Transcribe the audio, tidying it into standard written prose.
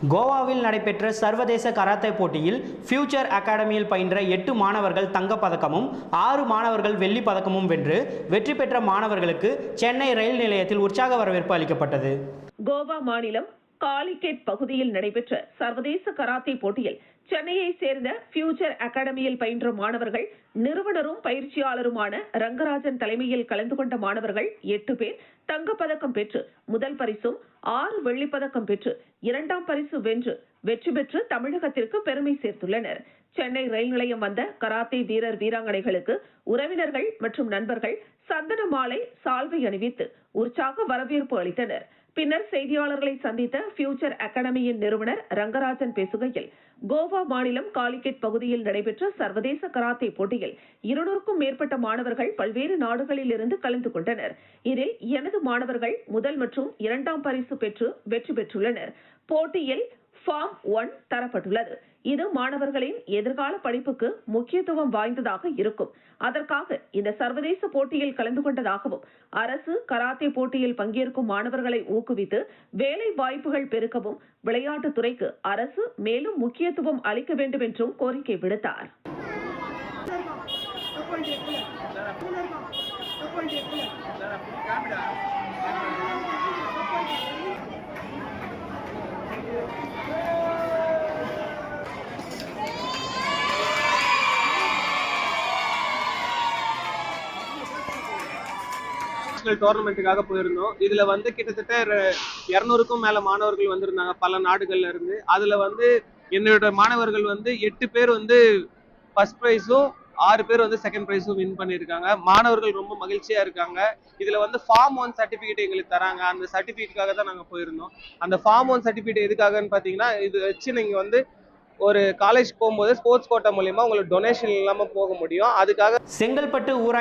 கோவாவில் நடைபெற்ற சர்வதேச கராத்தே போட்டியில் ஃபியூச்சர் அகாடமியில் பயின்ற 8 மாணவர்கள் தங்கப்பதக்கமும் 6 மாணவர்கள் வெள்ளி பதக்கமும் வென்று வெற்றி பெற்ற மாணவர்களுக்கு சென்னை ரயில் நிலையத்தில் உற்சாக வரவேற்பு அளிக்கப்பட்டது. கோவா மாநிலம் காலிகட் பகுதியில் நடைபெற்ற சர்வதேச கராத்தே போட்டியில் சென்னையை சேர்ந்த ஃபியூச்சர் அகாடமியில் பயின்ற மாணவர்கள் நிறுவனரும் பயிற்சியாளருமான ரங்கராஜன் தலைமையில் கலந்து கொண்ட மாணவர்கள் 8 பேர் தங்கப்பதக்கம் பெற்று முதல் பரிசும் 6 வெள்ளிப்பதக்கம் பெற்று 2ஆம் பரிசு வென்று வெற்றி பெற்று தமிழகத்திற்கு பெருமை சேர்த்துள்ளனர். சென்னை ரயில் நிலையம் வந்த கராத்தே வீரர் வீராங்கனைகளுக்கு உறவினர்கள் மற்றும் நண்பர்கள் சந்தன மாலை சால்வை அணிவித்து உற்சாக வரவேற்பு அளித்தனர். பின்னர் செய்தியாளர்களை சந்தித்த ஃபியூச்சர் அகாடமியின் நிறுவனர் ரங்கராஜன் பேசுகையில், கோவா மாநிலம் காலிகட் பகுதியில் நடைபெற்ற சர்வதேச கராத்தே போட்டியில் 200க்கும் மேற்பட்ட மாணவர்கள் பல்வேறு நாடுகளில் இருந்து கலந்து கொண்டனர். இதில் எனது மாணவர்கள் முதல் மற்றும் 2ஆம் பரிசு பெற்று வெற்றி பெற்றுள்ளனர். போட்டியில் ஃபார்ம் 1 தரப்பட்டுள்ளது. இது மாணவர்களின் எதிர்கால படிப்புக்கு முக்கியத்துவம் வாய்ந்ததாக இருக்கும். அதற்காக இந்த சர்வதேச போட்டியில் கலந்து கொண்டதாகவும், அரசு கராத்தே போட்டியில் பங்கேற்கும் மாணவர்களை ஊக்குவித்து வேலை வாய்ப்புகள் பெருக்கவும் விளையாட்டுத் துறைக்கு அரசு மேலும் முக்கியத்துவம் அளிக்க வேண்டும் என்றும் கோரிக்கை விடுத்தார். டோர்னமெண்ட்டுக்காக போயிருந்தோம். இதுல வந்து கிட்டத்தட்ட 200க்கும் மேல மாணவர்கள் வந்திருந்தாங்க பல நாடுகள்ல இருந்து. அதுல வந்து என்னோட மாணவர்கள் வந்து 8 பேர் வந்து ஃபர்ஸ்ட் ப்ரைஸும் 6 பேர் வந்து செகண்ட் ப்ரைஸும் வின் பண்ணியிருக்காங்க. மாணவர்கள் ரொம்ப மகிழ்ச்சியா இருக்காங்க. இதுல வந்து ஃபார்ம் 1 சர்டிபிகேட் எங்களுக்கு தராங்க. அந்த சர்டிபிகேட்டுக்காக தான் நாங்க போயிருந்தோம். அந்த ஃபார்ம் 1 சர்டிபிகேட் எதுக்காகன்னு பாத்தீங்கன்னா, இது வச்சு நீங்க வந்து ஒரு காலேஜ் போகும்போது ஸ்போர்ட்ஸ் கோட்டா மூலியமா உங்களுக்கு டொனேஷன் இல்லாம போக முடியும். அதுக்காக செங்கல்பட்டு ஊராட்சி